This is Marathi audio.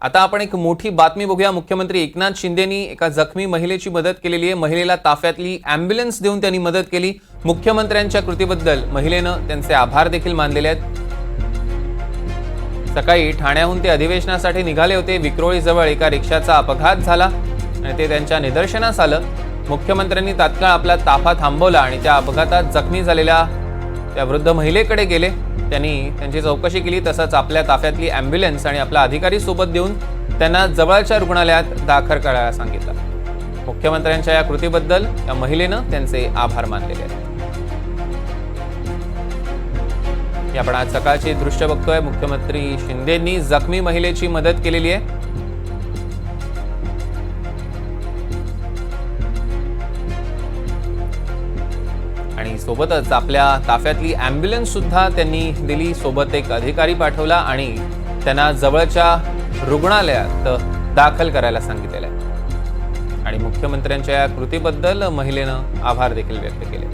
आता आपण एक मोठी बातमी बघूया। मुख्यमंत्री एकनाथ शिंदेंनी एका जखमी महिलेची मदत केलेली आहे। महिलेला ताफ्यातली ॲम्ब्युलन्स देऊन त्यांनी मदत केली। मुख्यमंत्र्यांच्या कृतीबद्दल महिलेनं त्यांचे आभार देखील मानलेले आहेत। सकाळी ठाण्याहून ते अधिवेशनासाठी निघाले होते। विक्रोळीजवळ एका रिक्षाचा अपघात झाला आणि ते त्यांच्या निदर्शनास आलं। मुख्यमंत्र्यांनी तात्काळ आपला ताफा थांबवला आणि त्या अपघातात जखमी झालेल्या त्या वृद्ध महिलेकडे गेले। त्यांनी त्यांची चौकशी केली, तसंच आपल्या ताफ्यातली ॲम्ब्युलन्स आणि आपला अधिकारी सोबत देऊन त्यांना जवळच्या रुग्णालयात दाखल करायला सांगितलं। मुख्यमंत्र्यांच्या या कृतीबद्दल या महिलेनं त्यांचे आभार मानलेले आहेत। आपण आज सकाळची दृश्य बघतोय। मुख्यमंत्री शिंदेंनी जखमी महिलेची मदत केलेली आहे। आणि सोबतच आपल्या ताफ्यातली ॲम्ब्युलन्स सुद्धा त्यांनी दिली। सोबत एक अधिकारी पाठवला आणि त्यांना जवळच्या रुग्णालयात दाखल करायला सांगितलेलं आहे। आणि मुख्यमंत्र्यांच्या या कृतीबद्दल महिलेनं आभार देखील व्यक्त केले।